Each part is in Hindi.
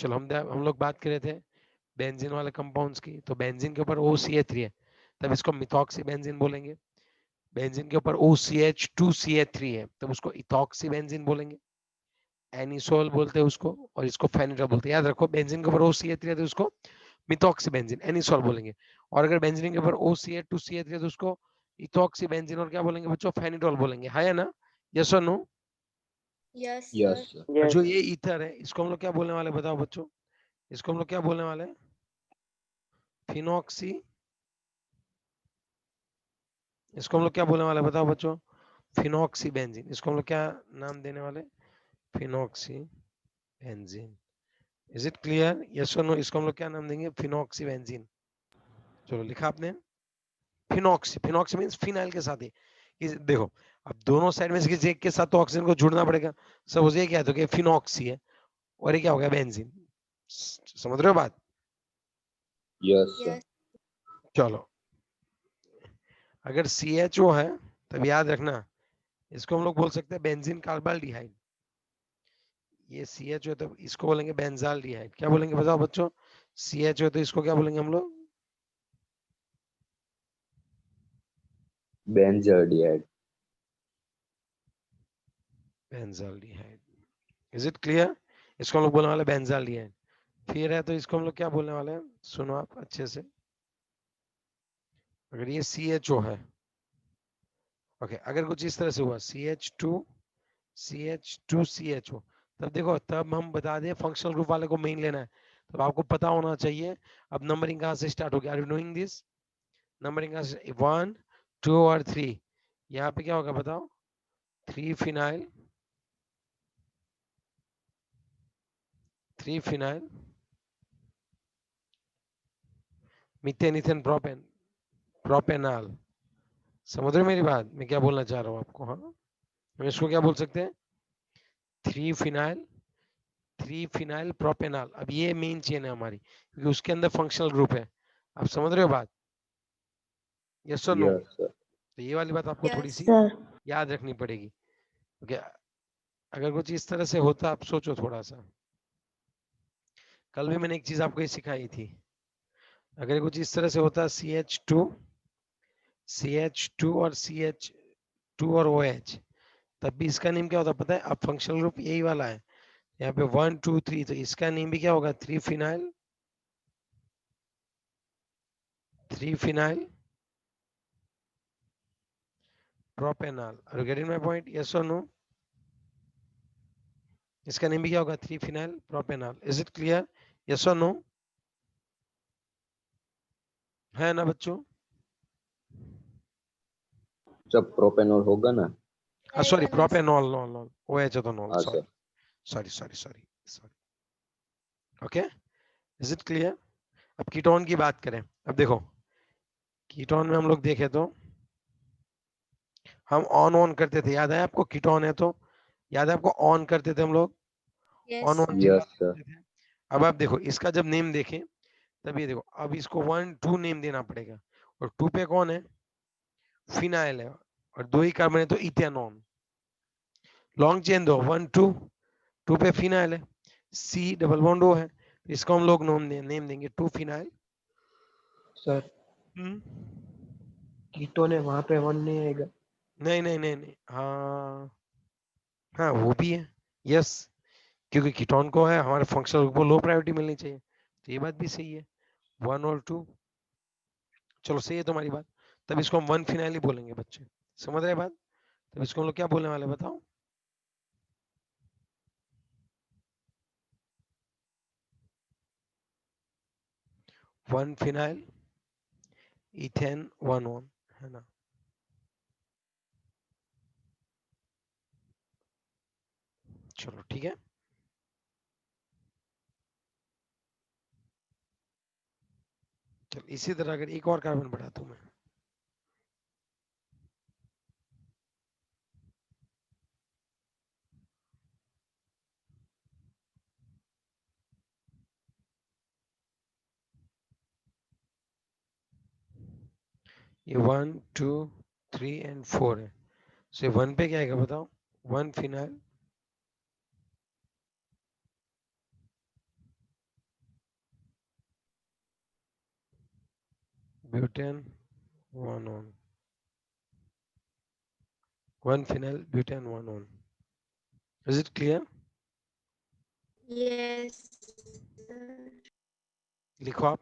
चलो हम लोग बात कर रहे थे बेंजीन वाले कंपाउंड्स की, तो बेंजीन के ऊपर OCH3 है, तब इसको मिथॉक्सी बेंजीन बोलेंगे। बेंजीन के ऊपर OCH2CH3 है, तब उसको इथॉक्सी बेंजीन बोलेंगे। एनिसोल बोलते हैं उसको, और इसको फेनिटोल बोलते हैं। याद रखो, बेंजीन के ऊपर OCH3 है तो उसको मिथॉक्सी बेंजीन एनिसोल बोलेंगे, और अगर बेंजीन के ऊपर OCH2CH3 है तो उसको इथॉक्सी बेंजीन और क्या बोलेंगे बच्चों, फेनिटोल बोलेंगे। है या ना? यस और no? Yes yes sir. Sir. और जो ये ईथर है इसको हम लोग क्या बोलने वाले बताओ बच्चों, इसको हम लोग क्या बोलने वाले हैं? फिनॉक्सी, इसको हम लोग क्या बोलने वाले बताओ बच्चों? Phenoxy benzene. इसको हम लोग क्या नाम देने वाले? Phenoxy benzene. Is it clear? Yes और नो? इसको हम लोग क्या नाम देंगे? Phenoxy benzene. चलो लिखा आपने, फिनॉक्सी। फिनॉक्सी मींस फिनाइल के साथ ही। देखो, अब दोनों साइड में से किसी एक के साथ तो ऑक्सीजन को जुड़ना पड़ेगा। सपोज ये क्या है, तो क्या फिनॉक्सी है, और ये क्या हो गया, बेंजीन। समझ रहे हो बात? Yes sir. यस चलो, अगर CHO है तब याद रखना इसको हम लोग बोल सकते हैं बेंजीन कार्बाल्डिहाइड। ये CHO है तो इसको बोलेंगे बेंजाल्डिहाइड। क्या बोलेंगे बताओ बच्चों? CHO है तो इसको क्या बोलेंगे हम लोग? बेंजोडिएट। बेंजाल्डिहाइड। Is it clear? इसको हम लोग बोलने वाले बेंजाल्डिहाइड। फिर है तो इसको हम लोग क्या बोलने वाले हैं, सुनो आप अच्छे से। अगर ये CHO है, ओके, अगर कुछ इस तरह से हुआ CH2CHO, तब देखो, तब हम बता दें फंक्शनल ग्रुप वाले को मेन लेना है, तब आपको पता होना चाहिए। अब नंबरिंग कहाँ से स्टार्ट हो गया? Are you knowing this? Numbering कहाँ से? 1 2 और 3। यहाँ पे क्या होगा बताओ? 3 phenyl, 3 phenyl methane ethane propane, propanol. समझ रहे हो मेरी बात, मैं क्या बोलना चाह रहा हूँ आपको? हाँ, हम इसको क्या बोल सकते हैं? 3 फिनाइल, 3 फिनाइल प्रोपेनॉल। अब ये मेन चेन है हमारी, क्योंकि उसके अंदर फंक्शनल ग्रुप है। आप समझ रहे हो बात? यस और नो? Yes sir. तो ये वाली बात आपको थोड़ी यस सी सर। याद रखनी पड़ेगी। ओके, अगर कुछ इस तरह से होता, आप सोचो थोड़ा सा। कल भी मैंने एक चीज आपको ये सिखाई थी। अगर कुछ इस तरह से होता, CH2 और CH2 और OH, तब भी इसका नेम क्या होता पता है? अब फंक्शनल ग्रुप यही वाला है, यहाँ पे 1 2 3, तो इसका नेम भी क्या होगा? 3 phenyl, 3 phenyl propanol. Are you getting my point? Yes और नो? इसका नेम भी क्या होगा? 3 phenyl propanol. Is it clear? Yes और नो? है ना बच्चों? जब प्रोपेनॉल होगा ना। सॉरी, रहेगा ना sir. Propanol, knoll knoll, OH है तो नॉल, हाँ sorry sir. Sorry sorry sorry sorry. Okay, is it clear? अब कीटोन की बात करें। अब देखो, कीटोन में हम लोग देखें तो हम ऑन ऑन करते थे, याद है आपको? कीटोन है तो याद है आपको, ऑन करते थे हम लोग, yes on on sir. Yes चिंगारी सर। करते थे। अब आप देखो, इसका जब नेम देखें, तब ये देखो, अब इसको 1 2 नेम देना पड़ेगा, और 2 पे कौन है? फिनाइल है, और 2 ही कार्बन है तो इथेनॉन। लॉन्ग चेन दो, 1 2, 2 पे फिनाइल है, C डबल बॉन्ड O है, तो इसको हम लोग नेम देंगे 2 फिनाइल। सर कीटोन है वहां पे वन नहीं आएगा? नहीं नहीं नहीं नहीं, हाँ हाँ, वो भी है। यस, क्योंकि कीटोन को है हमारे फंक्शनल ग्रुप को लो प्रायोरिटी मिलनी चाहिए, तो ये बात भी सही है। 1 और 2, चलो सही है तुम्हारी बात। तब इसको हम 1 फिनाइल ही बोलेंगे बच्चे। समझ रहे बात? तब इसको हम लोग क्या बोलने वाले बताओ? 1 फिनाइल इथेन 1 है ना? चलो ठीक है। चलो इसी तरह अगर एक और कार्बन बढ़ा दूं मैं, ये 1 2 3 एंड 4 है, सो 1 पे क्या आएगा बताओ? 1 phenyl butane, 1 on. 1 phenyl butane, 1 on. Is it clear? Yes, sir. लिखो आप.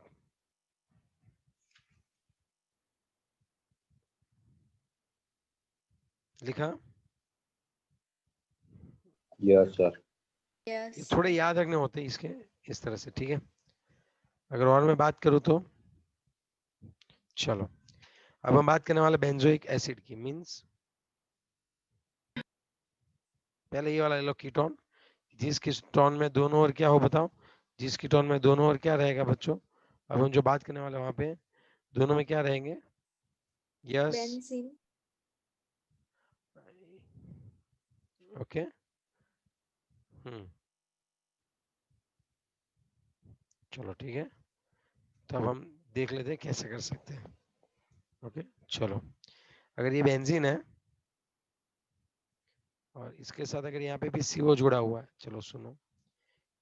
लिखा. Yes, sir. ये Yes. थोड़े याद रखने होते हैं इसके इस तरह से, ठीक है. अगर और मैं बात करूं तो चलो अब हम बात करने वाले बेंजोइक एसिड की. मींस पहले ये वाला ले लो कीटोन. जिस कीटोन में दोनों ओर क्या हो बताओ. जिस कीटोन में दोनों ओर क्या रहेगा बच्चों. अब हम जो बात करने वाले वहां पे दोनों में क्या रहेंगे. यस. Benzene. ओके. चलो ठीक है. तो अब हम देख लेते हैं कैसे कर सकते हैं. ओके चलो. अगर ये बेंजीन है और इसके साथ अगर यहाँ पे भी CO जुड़ा हुआ है. चलो सुनो.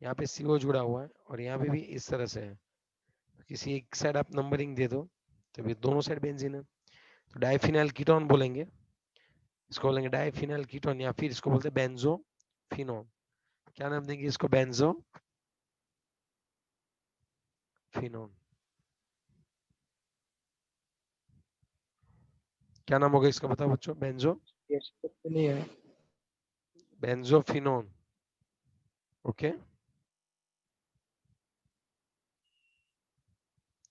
यहाँ पे CO जुड़ा हुआ है और यहाँ पे भी इस तरह से है. किसी एक साइड आप नंबरिंग दे दो तो ये दोनों साइड बेंजीन है. तो डाइफिनाइल कीटोन बोलेंगे. इसको बोलेंगे डाइफिनाइल कीटोन या फिर इसको बोलते हैं बेंजोफिनोन. क्या नाम देंगे इसको. बेंजोफिनोन. क्या नाम होगा इसका बताओ बच्चों. यस तो नहीं है. बेंजोफिनोन. ओके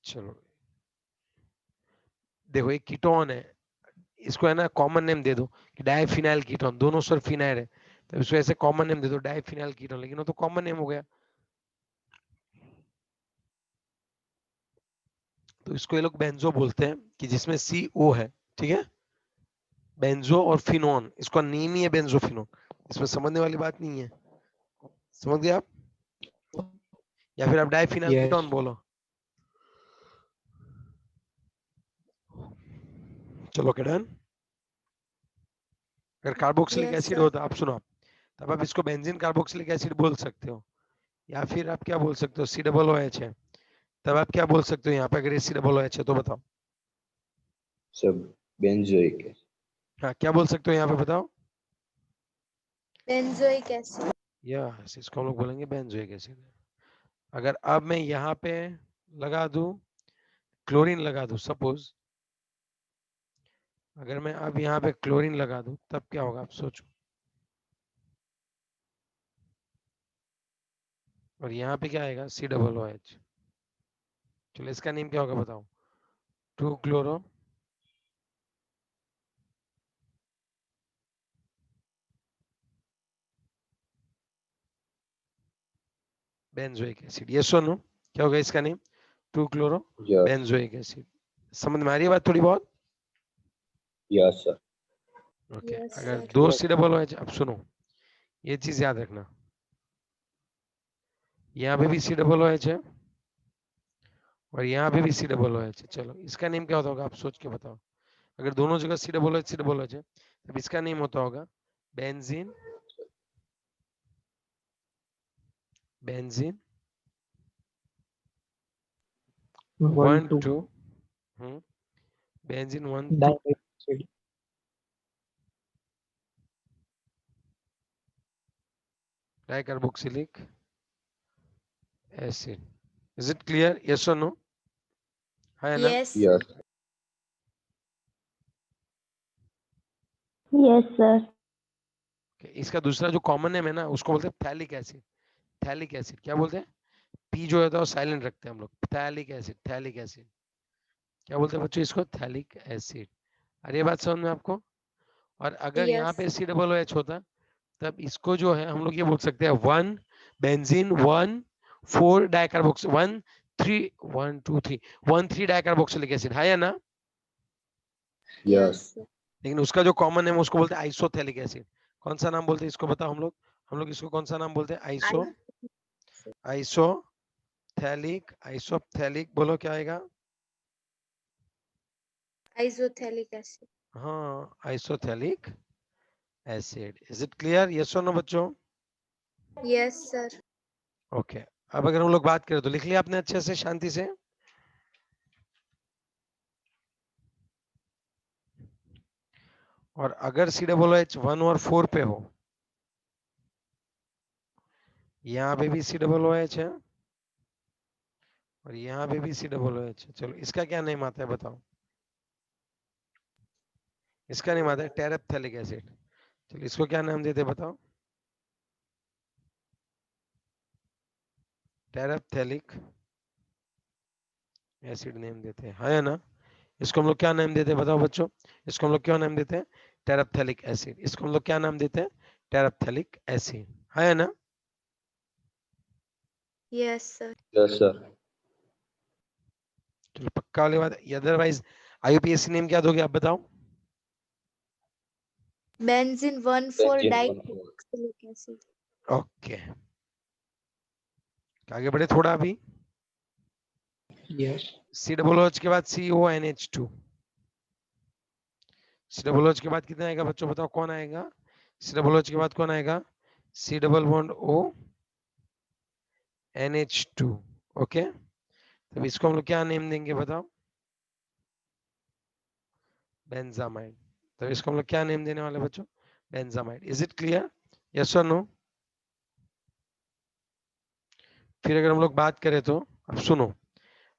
चलो. देखो एक कीटोन है. इसको है ना कॉमन नेम दे दो कि डाइफिनाइल कीटोन. दोनों सर फिनाइल है तो इसको ऐसे कॉमन नेम दे दो डाइफिनाइल कीटोन. लेकिन वो तो कॉमन नेम हो गया. तो इसको ये लोग बेंजो बोलते हैं कि जिसमें CO है. ठीक है. बेंजो और फिनोन. इसका नेम ही है बेंजोफिनोन. इसमें समझने वाली बात नहीं है. समझ गए आप. या फिर आप डाइफिनाइल यस. कीटोन बोलो. चलो ओके डन. अगर कार्बोक्सिलिक Yes, एसिड sir. होता आप सुनो तब आप इसको बेंजीन कार्बोक्सिलिक एसिड बोल सकते हो. या फिर आप क्या बोल सकते हो. COOH है तब आप क्या बोल सकते हो यहाँ पे. अगर ये COOH है तो बताओ. सब benzoic acid. हाँ क्या बोल सकते हो यहाँ पे बताओ. Benzoic acid. यस इसको हम लोग बोलेंगे बेंजोइक एसिड. अगर अब मैं यहाँ पे लगा दूं क्लोरीन लगा दूं सपोज. अगर मैं अब यहाँ पे क्लोरीन लगा दूं तब क्या होगा आप सोचो. और यहाँ पे क्या आएगा COOH. चलो इसका नेम क्या होगा बताओ. 2 क्लोरो बेंजोइक एसिड. यस और नो. क्या होगा इसका name. 2 chloro Yes. Benzoic acid. समझ में आ रही है बात थोड़ी बहुत. Yes, sir. ओके Yes, अगर sir. दो COOH. अब सुनो ये चीज याद रखना. यहाँ पे भी COOH है और यहाँ पे भी COOH है. चलो इसका नेम क्या होता होगा आप सोच के बताओ. अगर दोनों जगह COOH है तब इसका नेम होता होगा benzene. Benzene 1 1 2 2. Benzene 1 2 diacid. Dicarboxylic acid. Is it clear. Yes और नो. है ना. Yes, Yes. sir. Yes, sir. इसका दूसरा जो कॉमन नेम है ना उसको बोलते हैं थैलिक एसिड. थैलिक एसिड क्या बोलते हैं. पी जो होता है वो साइलेंट रखते हैं हम लोग. Phthalic acid. थैलिक एसिड क्या बोलते हैं बच्चों इसको. Phthalic acid. अरे ये बात समझ में आपको. और अगर यहाँ पे Yes. COOH होता तब इसको जो है हम लोग ये बोल सकते हैं 1 बेंजीन 1 4 डाइकार्बोक्सिल 1 3 1 2 3 1 3 डाइकार्बोक्सिलिक एसिड है या ना. Yes. sir. लेकिन उसका जो कॉमन नेम है उसको बोलते हैं आइसोथैलिक एसिड. कौन सा नाम बोलते हैं इसको बताओ हम लोग इसको कौन सा नाम बोलते हैं. आइसोथैलिक बोलो क्या आएगा. Isothalic acid. हाँ isophthalic acid. Is it clear. Yes और नो बच्चों. Yes, sir. ओके अब अगर हम लोग बात करें तो लिख लिया आपने अच्छे से शांति से. और अगर COOH 1 और 4 पे हो, यहाँ पे भी COOH है और यहाँ पे भी COOH है। चलो इसका क्या नेम आता है बताओ। इसका नेम आता है टेरेप्थेलिक एसिड। चलो इसको क्या नाम देते हैं बताओ। टेरेप्थेलिक एसिड नेम देते हैं, है ना। इसको हम लोग क्या नाम देते हैं बताओ बच्चों। इसको हम लोग क्या नाम देते हैं, टेरेप्थेलिक एसिड। इसको हम लोग क्या नाम देते हैं, टेरेप्थेलिक एसिड, है ना। Yes, sir. Yes, sir. चलो पक्का वाली बात है। अदरवाइज IUPAC नेम क्या दोगे आप बताओ। Benzene Benzene 1,4. 1,4-dicarboxylic acid. Okay, आगे बढ़े थोड़ा अभी। Yes. COOH के बाद CONH2। COOH के बाद कितना आएगा बच्चों बताओ, कौन आएगा। COOH के बाद कौन आएगा, C double bond O NH2। Okay, तो इसको हम लोग क्या नेम देंगे बताओ, बेंजामाइड। तो इसको हम लोग क्या नेम देने वाले बच्चों, benzamide. Is it clear, yes और नो। फिर अगर हम लोग बात करें तो अब सुनो,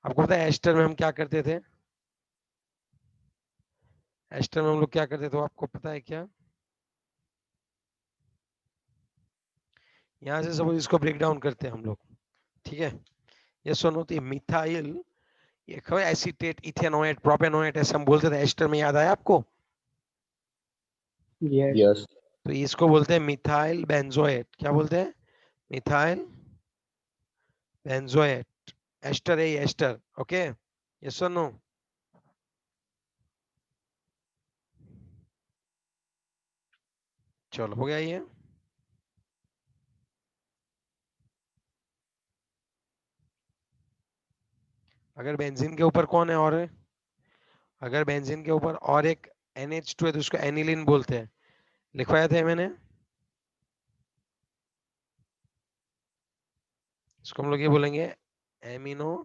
आपको पता है एस्टर में हम क्या करते थे। एस्टर में हम लोग क्या करते थे आपको पता है क्या। यहाँ से सपोज इसको ब्रेक डाउन करते हैं हम लोग, ठीक है। यस और नो। तो मिथाइल, ये खबर एसीटेट इथेनोएट प्रोपेनोएट ऐसे हम बोलते थे एस्टर में, याद आया आपको। Yes. Yes. तो इसको बोलते हैं मिथाइल बेंजोएट। क्या बोलते हैं, मिथाइल बेंजोएट। एस्टर है ये, एस्टर। ओके, यस और नो। चलो हो गया ये। अगर बेंजीन के ऊपर कौन है और है? अगर बेंजीन के ऊपर और एक NH2 है तो उसको एनिलीन बोलते हैं। लिखवाया था मैंने, इसको हम लोग ये बोलेंगे एमिनो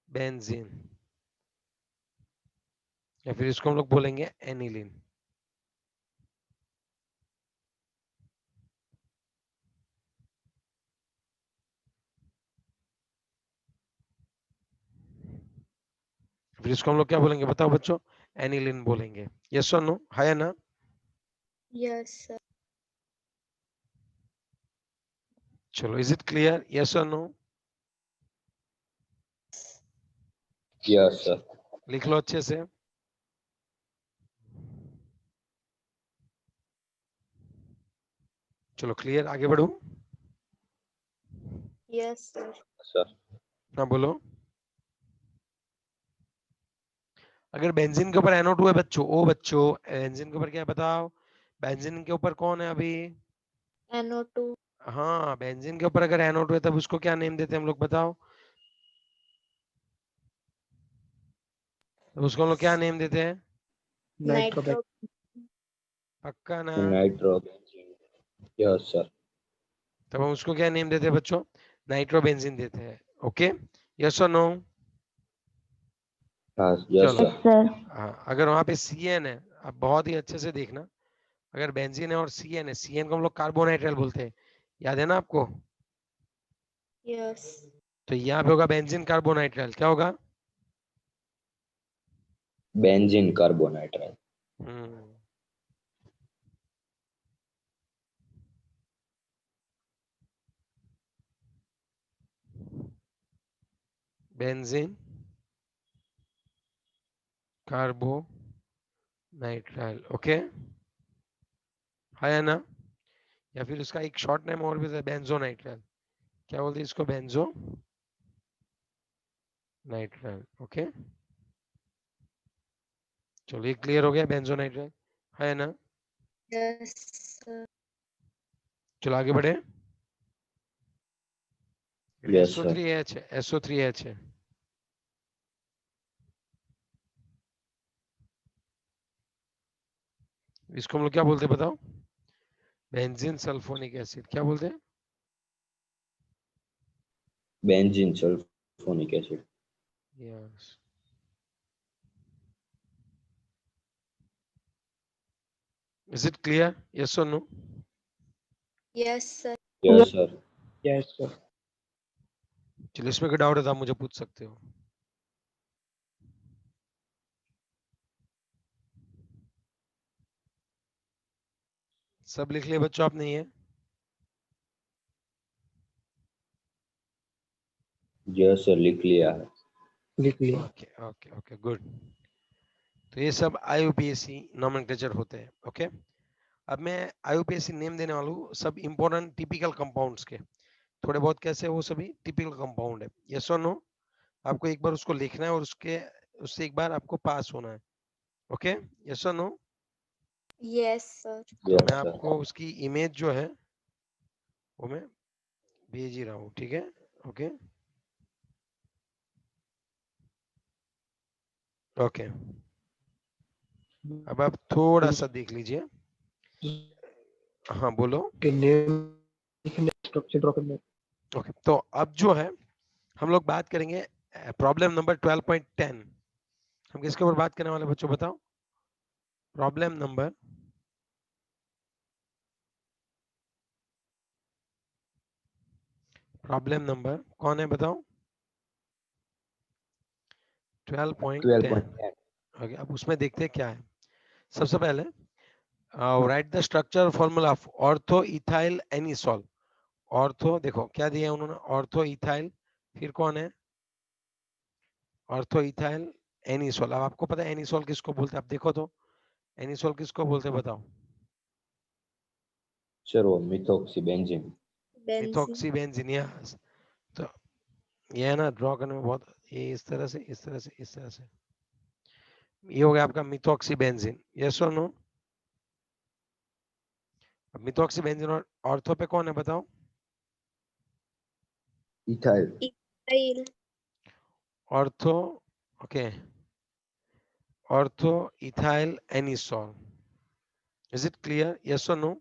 बेंजीन, या फिर इसको हम लोग बोलेंगे एनिलीन। फिर इसको हम लोग क्या बोलेंगे बताओ बच्चों, एनिलीन बोलेंगे। यस और नो, है ना। Yes, sir. चलो इज इट क्लियर, यस और नो। Yes, sir. लिख लो अच्छे से। चलो क्लियर, आगे बढ़ो। Yes, sir. Sir. हाँ बोलो। अगर बेंजीन के ऊपर NO2 है बच्चों, ओ बच्चों बेंजीन के ऊपर क्या है बताओ, बेंजीन के ऊपर कौन है अभी। NO2. हाँ, बेंजीन के ऊपर अगर NO2 है तब उसको क्या नेम देते हैं हम लोग बताओ। तो उसको हम लोग क्या नेम देते हैं, Nitrobenzene. Nitro. पक्का ना। Nitrobenzene. Yes, sir. तब हम उसको क्या नेम देते हैं बच्चों, नाइट्रोबेंजीन देते हैं। ओके, यस और नो। Yes, चलो, sir. हाँ अगर वहां पे CN है, अब बहुत ही अच्छे से देखना, अगर बेंजीन है और CN है, CN को हम लोग कार्बोनाइट्राइल बोलते हैं, याद है ना आपको। Yes. तो यहाँ पे होगा बेंजीन कार्बोनाइट्राइल, क्या होगा। Benzene carbonitrile. हम्म, बेंजीन कार्बोनाइट्राइल। ओके, है ना। या फिर उसका एक शॉर्ट नेम और भी है, बेंजोनाइट्राइल। क्या बोलते हैं इसको, बेंजो नाइट्राइल। ओके, चलो ये क्लियर हो गया, बेंजोनाइट्राइल, है ना। Yes, sir. चलो आगे बढ़े। Yes, sir. SO3H है, SO3H है। इसको हम लोग क्या बोलते हैं बताओ, बेंजीन सल्फोनिक एसिड। क्या बोलते हैं, Benzene sulfonic acid. Yes. Is it clear? Yes or no? Yes, sir. Yes, sir. Yes, sir. चलो इसमें कोई डाउट है तो आप मुझे पूछ सकते हो. सब लिख लिया बच्चों आपने ये? Yes, sir. लिख लिया है. लिख लिया. Okay okay okay good. तो ये सब IUPAC नॉमेनक्लेचर होते हैं. ओके अब मैं IUPAC नेम देने वाला हूँ सब इंपॉर्टेंट टिपिकल कंपाउंड्स के. थोड़े बहुत कैसे वो सभी टिपिकल कंपाउंड है. यस और नो? आपको एक बार उसको लिखना है और उससे एक बार आपको पास होना है. ओके यस और नो? Yes, sir. तो Yes, मैं sir. आपको उसकी इमेज जो है वो मैं भेज ही रहा हूँ. ठीक है ओके ओके. अब आप थोड़ा सा देख लीजिए. हाँ बोलो. के नेम लिखने, स्ट्रक्चर ड्रॉ करने. ओके तो अब जो है हम लोग बात करेंगे प्रॉब्लम नंबर 12.10. हम किसके ऊपर बात करने वाले बच्चों बताओ? प्रॉब्लम नंबर कौन है बताओ? 12.10. 12.10. ओके अब उसमें देखते हैं क्या है. सबसे पहले right the structure formula of ortho ethyl anisole. Ortho देखो क्या दिया है उन्होंने. ऑर्थो इथाइल फिर कौन है? Ortho ethyl anisole. अब आपको पता है एनिसोल किसको बोलते हैं? आप देखो तो एनिसोल किसको बोलते हैं बताओ? Sir, वो methoxy benzene. Benzene. Methoxy benzene. Yes तो ये है ना ड्रॉ करने में बहुत ये इस तरह से इस तरह से इस तरह से ये हो गया आपका मिथॉक्सी बेंजीन. यस और नो? अब मिथॉक्सी बेंजीन और ऑर्थो पे कौन है बताओ? Ethyl. Ethyl. Ortho okay ortho ethyl anisole. Is it clear? Yes और नो?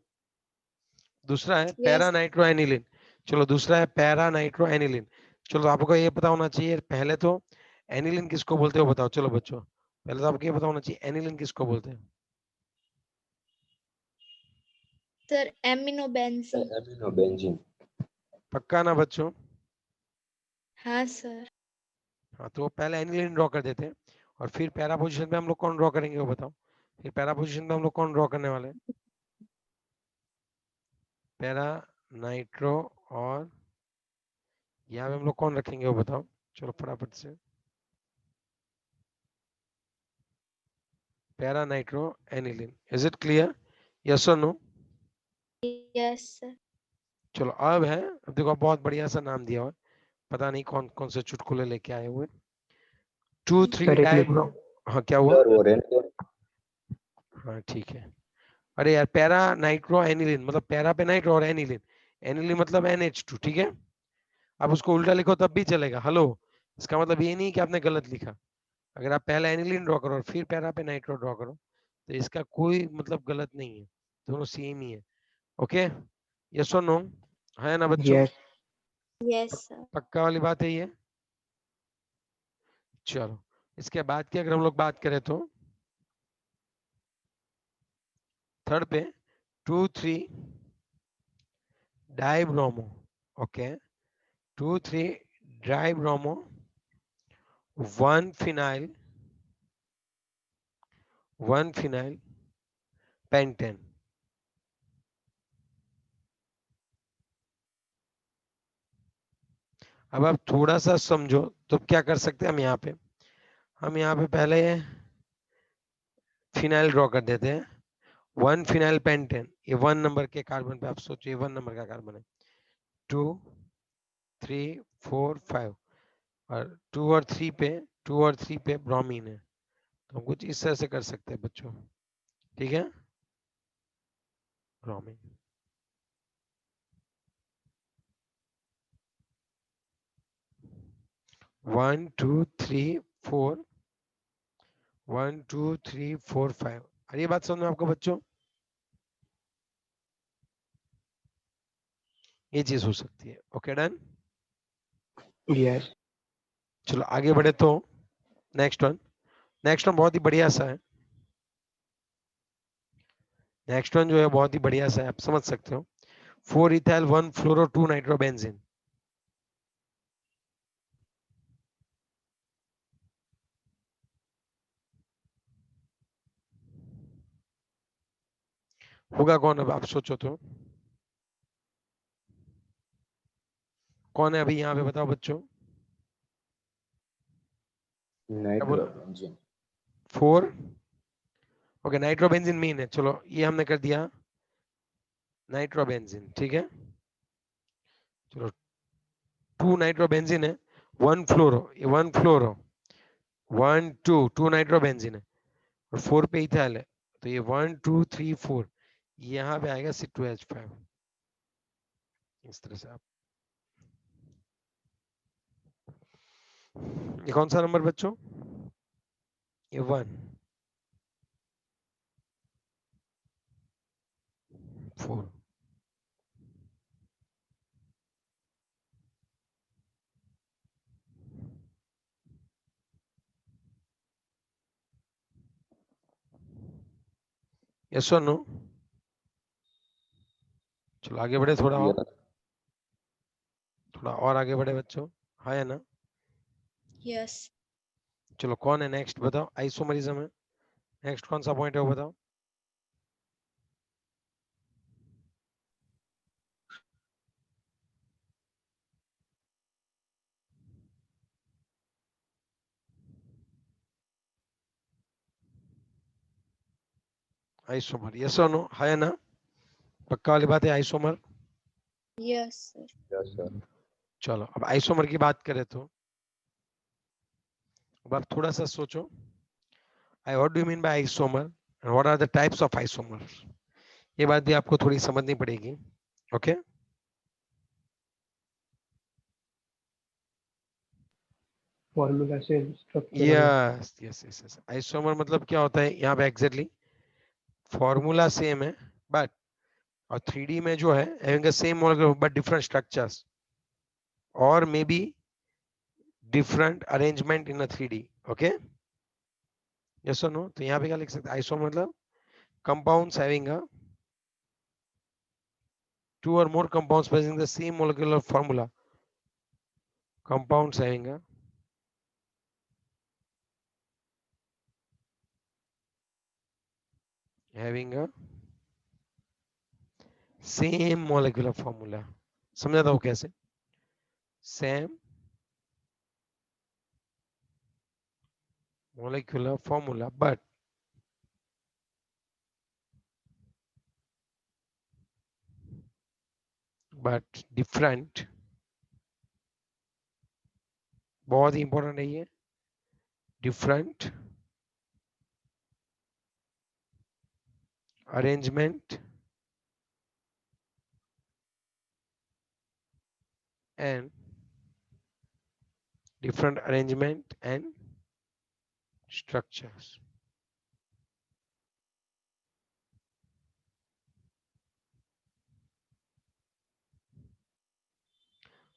दूसरा है Yes. Para nitro aniline. चलो दूसरा है पैरा नाइट्रो एनिलिन. चलो आपको ये पता होना चाहिए पहले तो एनिलिन किसको बोलते हो बताओ. चलो बच्चों पहले तो आपको ये पता होना चाहिए एनिलिन किसको बोलते हैं. Sir, aminobenzene. Amino benzene. पक्का ना बच्चों? हाँ sir. हाँ तो पहले एनिलिन ड्रॉ कर देते हैं और फिर पैरा पोजीशन पे हम लोग कौन ड्रॉ करेंगे वो बताओ. फिर पैरा पोजीशन पे हम लोग कौन ड्रॉ करने वाले हैं? पैरा नाइट्रो और यहाँ पे हम लोग कौन रखेंगे वो बताओ. चलो फटाफट से para nitro aniline. Is it clear? Yes और नो? Yes, sir. चलो अब है. अब देखो बहुत बढ़िया सा नाम दिया हुआ है. पता नहीं कौन कौन से चुटकुले लेके आए हुए. 2,3 सर एक लिख डाइब्रो. लो. हाँ क्या हुआ? सर वो रहने दो. हाँ ठीक है. अरे यार पैरा नाइट्रो एनिलिन मतलब पैरा पे नाइट्रो और एनिलिन. एनिलिन मतलब NH2. ठीक है अब उसको उल्टा लिखो तब भी चलेगा. हेलो इसका मतलब ये नहीं कि आपने गलत लिखा. अगर आप पहले एनिलिन ड्रॉ करो और फिर पैरा पे नाइट्रो ड्रॉ करो तो इसका कोई मतलब गलत नहीं है. दोनों सेम ही है. ओके यस और नो? है ना बच्चों? यस. Yes, sir. पक्का वाली बात है ये. चलो इसके बाद की अगर हम लोग बात करें तो थर्ड पे 2,3 dibromo. Okay 2,3 dibromo 1 phenyl pentane. अब आप थोड़ा सा समझो तो क्या कर सकते हैं हम यहाँ पे पहले फिनाइल ड्रॉ कर देते हैं. 1 फिनाइल पेंटेन ये 1 नंबर के कार्बन पे आप सोचिए 1 नंबर का कार्बन है. 2 3 4 5 और 2 और 3 पे ब्रोमीन है. तो हम कुछ इस तरह से कर सकते हैं बच्चों. ठीक है ब्रोमीन 1 2 3 4 1 2 3 4 5. अरे ये बात समझ में आपको बच्चों? ये चीज हो सकती है. Okay done. यस. चलो आगे बढ़े तो नेक्स्ट वन बहुत ही बढ़िया सा है. नेक्स्ट वन जो है बहुत ही बढ़िया सा है, आप समझ सकते हो। 4 इथाइल 1 फ्लोरो 2 नाइट्रोबेंजीन। होगा कौन, अब आप सोचो तो कौन है अभी यहाँ पे, बताओ बच्चों। नाइट्रोबेंजीन। 4, ओके नाइट्रोबेंजीन मीन है, चलो ये हमने कर दिया नाइट्रोबेंजीन, ठीक है। चलो 2 नाइट्रोबेंजीन है, 1 फ्लोरो, ये 1 फ्लोरो 1 2 नाइट्रोबेंजीन है और 4 पे इथाइल है, तो ये 1 2 3 4 यहाँ पे आएगा C2H5। इस तरह से आप, ये कौन सा नंबर बच्चों, ये 1 4। यस और नो, चलो आगे बढ़े थोड़ा और, थोड़ा और आगे बढ़े बच्चों, हाँ या ना। यस चलो कौन है नेक्स्ट बताओ, आइसोमरिज्म है नेक्स्ट, कौन सा पॉइंट है वो बताओ। आइसोमर, यस और नो, हाँ या ना, पक्का वाली बात है isomer. Yes sir yes sir. चलो अब आइसोमर की बात करें तो अब आप थोड़ा सा सोचो, what do you mean by isomer and what are the types of isomer, ये बात भी आपको थोड़ी समझनी पड़ेगी, ओके। फॉर्मूला से structure. Yes yes yes yes, isomer मतलब क्या होता है यहाँ पे एग्जैक्टली, फॉर्मूला सेम है बट, और 3D में जो है having the same molecule but different structures और may be different arrangement in a 3D, okay. Yes और नो, तो यहाँ पे क्या लिख सकते हैं, आइसोमर मतलब compounds having a 2 or more compounds possessing the same molecular formula, compounds having a same molecular formula, समझा था वो कैसे, same molecular formula but different, बहुत ही इंपॉर्टेंट है ये, different arrangement and different arrangement and structures.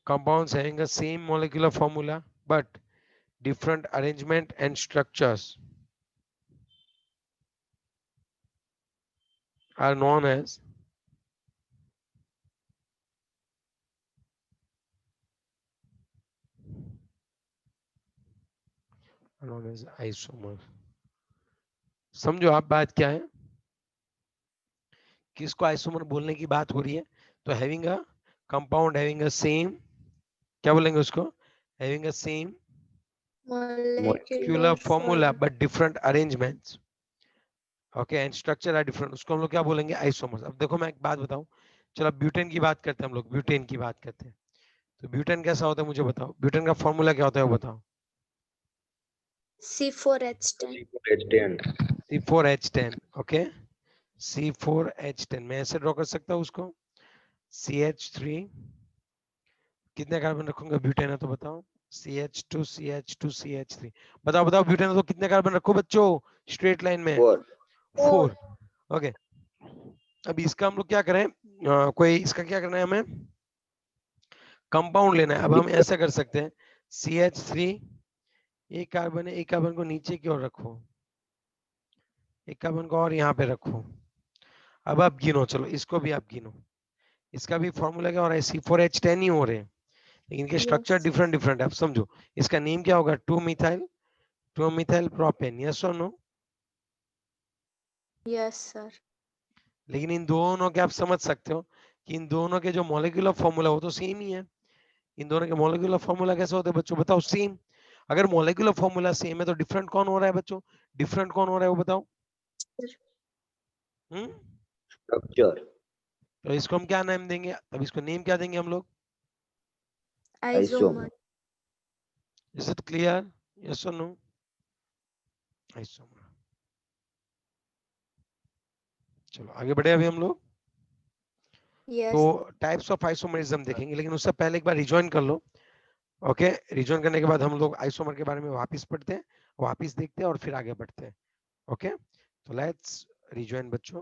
Compounds having the same molecular formula but different arrangement and structures are known as isomer. समझो आप बात क्या है, किसको आइसोमर बोलने की बात हो रही है, तो having a compound having a same, क्या बोलेंगे उसको, having a same molecular formula but different arrangements, okay, and structure are different, उसको हम लोग क्या बोलेंगे, आइसोमर्स। अब देखो मैं एक बात बताऊं, चलो ब्यूटेन की बात करते हैं हम लोग, ब्यूटेन की बात करते हैं, तो ब्यूटेन कैसा होता है मुझे बताओ, ब्यूटेन का फॉर्मूला क्या होता है वो बताओ। C4H10 C4H10। C4H10, okay, C4H10 मैं ऐसे ड्रॉ कर सकता हूँ उसको, CH3, कितने कार्बन रखूंगा, ब्यूटेन है तो बताओ, CH2 CH2 CH3, बताओ बताओ ब्यूटेन है तो कितने कार्बन रखो बच्चों, स्ट्रेट लाइन में 4, ओके। अब इसका हम लोग क्या करें, कोई इसका क्या करना है हमें, कंपाउंड लेना है। अब हम ऐसा कर सकते हैं, CH3 एक कार्बन है, एक कार्बन को नीचे की ओर रखो, एक कार्बन को और यहाँ पे रखो। अब आप गिनो, चलो इसको भी आप गिनो, इसका भी फॉर्मूला क्या हो रहा है, C4H10 ही हो रहे हैं, लेकिन इनके स्ट्रक्चर Yes. डिफरेंट डिफरेंट है। आप समझो इसका नेम क्या होगा, 2 मिथाइल प्रोपेन, यस और नो? Yes, sir. लेकिन इन दोनों के आप समझ सकते हो कि इन दोनों के जो मॉलिक्यूलर फॉर्मूला वो तो सेम ही है। इन दोनों के मॉलिक्यूलर फॉर्मूला कैसे होते हैं बच्चों, बताओ? सेम। अगर मॉलिक्यूलर फॉर्मूला सेम है तो डिफरेंट कौन हो रहा है बच्चों, डिफरेंट कौन हो रहा है वो बताओ? स्ट्रक्चर। तो इसको हम क्या नाम देंगे, अब इसको नेम क्या देंगे हम लोग? Isomer. Is it clear, yes और नो? आइसोमर। चलो आगे बढ़े अभी हम लोग। Yes. तो टाइप्स ऑफ आइसोमरिज्म देखेंगे, लेकिन उससे पहले एक बार रिजॉइन कर लो। ओके, रिजॉइन करने के बाद हम लोग आइसोमर के बारे में वापस पढ़ते हैं, वापस देखते हैं और फिर आगे बढ़ते हैं। ओके, तो लेट्स रिजॉइन बच्चों।